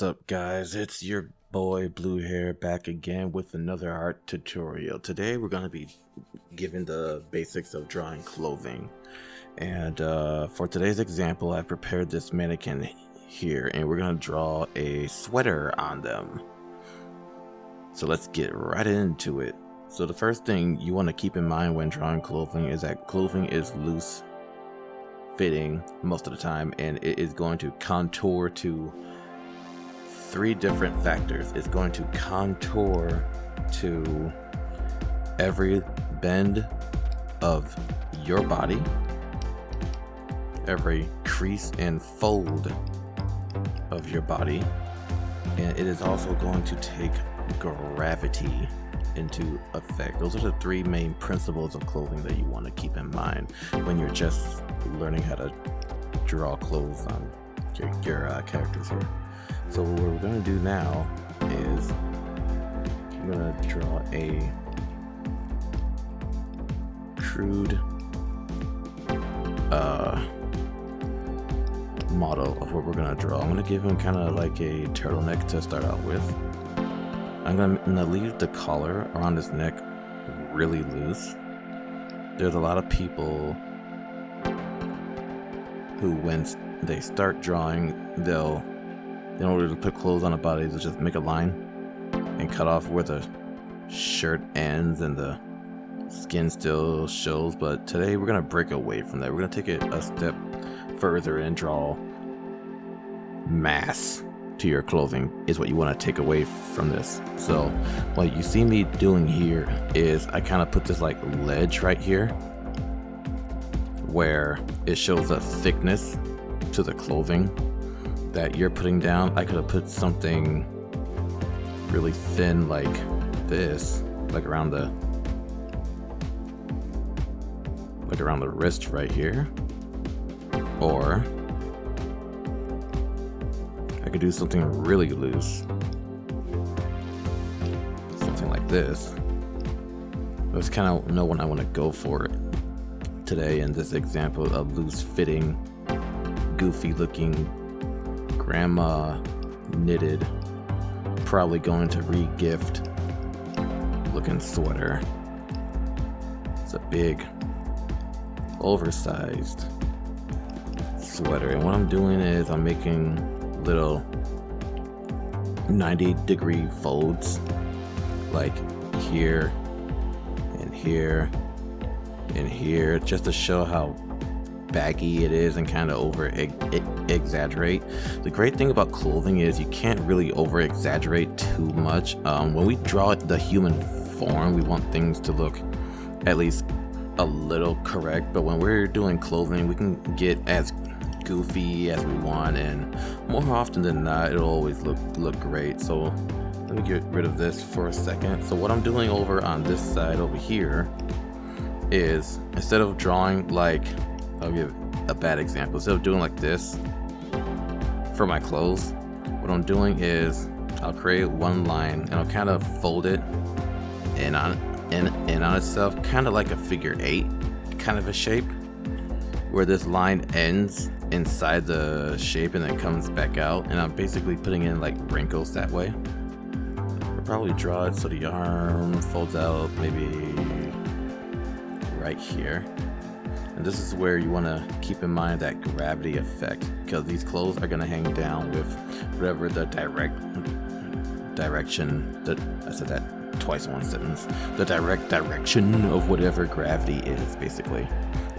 What's up, guys? It's your boy Blue Hair back again with another art tutorial. Today we're going to be given the basics of drawing clothing, and for today's example I've prepared this mannequin here and we're going to draw a sweater on them. So let's get right into it. So the first thing you want to keep in mind when drawing clothing is that clothing is loose fitting most of the time, and it is going to contour to three different factors. It's going to contour to every bend of your body, every crease and fold of your body, and it is also going to take gravity into effect. Those are the three main principles of clothing that you want to keep in mind when you're just learning how to draw clothes on your characters here. So what we're going to do now is I'm going to draw a crude model of what we're going to draw. I'm going to give him kind of like a turtleneck to start out with. I'm going to leave the collar around his neck really loose. There's a lot of people who, when they start drawing, they'll, in order to put clothes on a body, they'll just make a line and cut off where the shirt ends and the skin still shows. But today we're going to break away from that. We're going to take it a step further and draw mass to your clothing is what you want to take away from this. So what you see me doing here is I kind of put this like ledge right here where it shows a thickness to the clothing that you're putting down. I could have put something really thin like this, like around the wrist right here, or I could do something really loose, something like this. I just kind of know when I want to go for it. Today in this example, a loose fitting, goofy looking, grandma knitted, probably going to re-gift looking sweater. It's a big, oversized sweater, and what I'm doing is I'm making little 90-degree folds like here and here and here, just to show how baggy it is and kind of over exaggerate. The great thing about clothing is you can't really over exaggerate too much. When we draw the human form, we want things to look at least a little correct, but when we're doing clothing, we can get as goofy as we want, and more often than not it'll always look great. So let me get rid of this for a second. So what I'm doing over on this side over here is, instead of drawing like, I'll give a bad example, instead of doing like this for my clothes, what I'm doing is I'll create one line and I'll kind of fold it in on itself, kind of like a figure 8 kind of a shape, where this line ends inside the shape and then comes back out, and I'm basically putting in like wrinkles that way. I'll probably draw it so the arm folds out maybe right here, and this is where you want to keep in mind that gravity effect, because these clothes are going to hang down with whatever the direction that, I said that twice in one sentence, the direct direction of whatever gravity is, basically,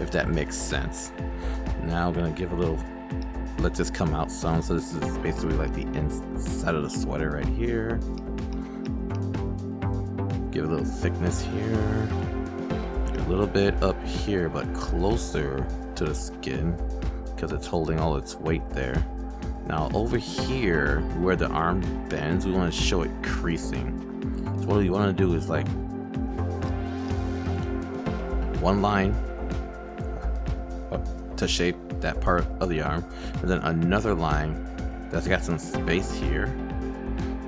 if that makes sense. Now I'm gonna give a little, let this come out some. So this is basically like the inside of the sweater right here. Give a little thickness here, a little bit up here, but closer to the skin because it's holding all its weight there. Now over here where the arm bends, we want to show it creasing. So what you want to do is like one line to shape that part of the arm, and then another line that's got some space here,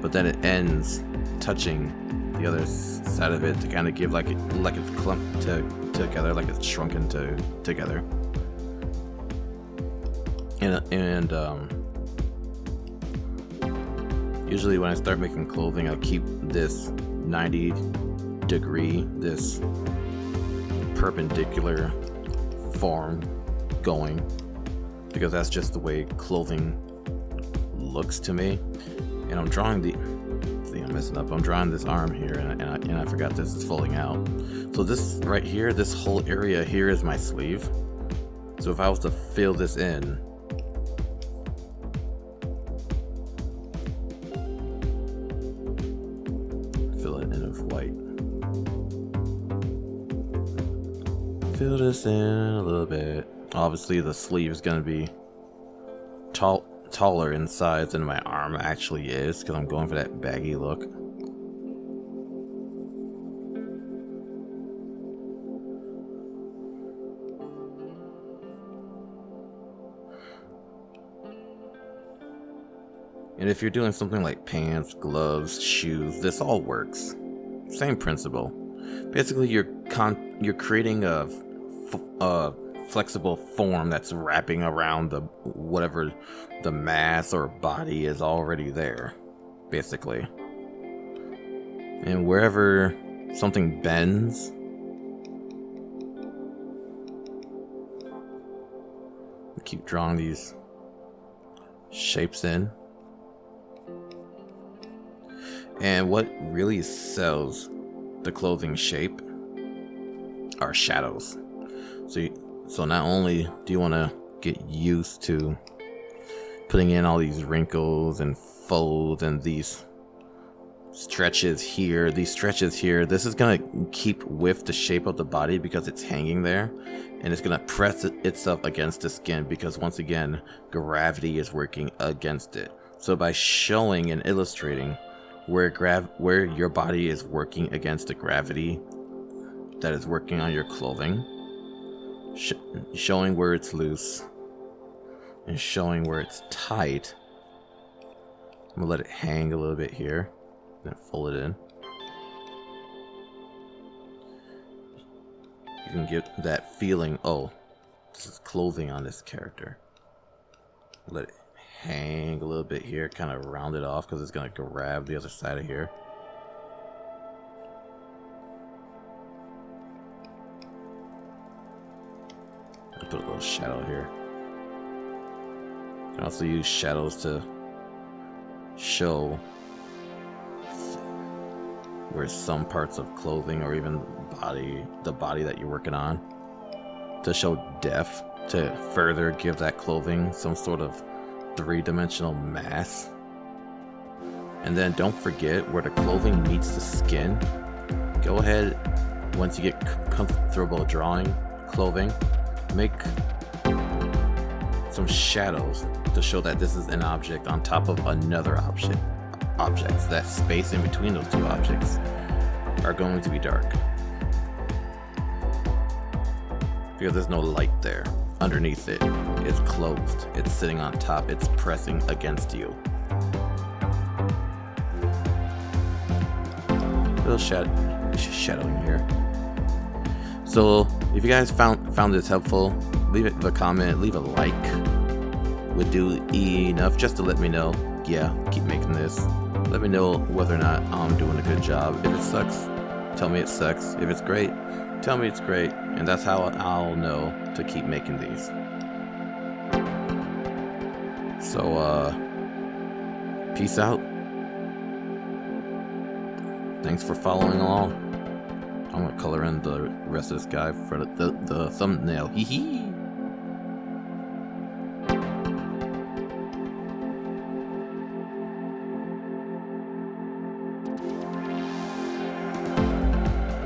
but then it ends touching the other side of it to kind of give like it's clumped together, like it's shrunken together. And Usually when I start making clothing, I keep this 90 degree, this perpendicular form going, because that's just the way clothing looks to me. And I'm drawing the, see, I'm messing up. I'm drawing this arm here, and I forgot this is folding out. So this right here, this whole area here is my sleeve. So if I was to fill this in, fill it in with white. Fill this in a little bit. Obviously the sleeve is going to be taller in size than my arm actually is, because I'm going for that baggy look. And if you're doing something like pants, gloves, shoes, this all works. Same principle. Basically, you're creating a flexible form that's wrapping around the whatever the mass or body is already there, basically. And wherever something bends, keep drawing these shapes in. And what really sells the clothing shape are shadows. So not only do you want to get used to putting in all these wrinkles and folds and these stretches here, this is going to keep with the shape of the body because it's hanging there, and it's going to press itself against the skin because, once again, gravity is working against it. So by showing and illustrating where your body is working against the gravity that is working on your clothing, showing where it's loose and showing where it's tight. I'm gonna let it hang a little bit here, then fold it in. You can get that feeling, oh, this is clothing on this character. Let it hang a little bit here, kind of round it off because it's going to grab the other side of here. I'll put a little shadow here. You can also use shadows to show where some parts of clothing or even the body that you're working on, to show depth, to further give that clothing some sort of three-dimensional mass. And then don't forget, where the clothing meets the skin, go ahead, once you get comfortable drawing clothing, make some shadows to show that this is an object on top of another object. That space in between those two objects are going to be dark because there's no light there. Underneath it, it's closed, it's sitting on top, it's pressing against you. A little shadowing here. So if you guys found this helpful, leave a comment, leave a like. Would do enough just to let me know, yeah, keep making this. Let me know whether or not I'm doing a good job. If it sucks, tell me it sucks. If it's great, tell me it's great. And that's how I'll know to keep making these. So, peace out. Thanks for following along. I'm gonna color in the rest of this guy for the thumbnail. Hee hee.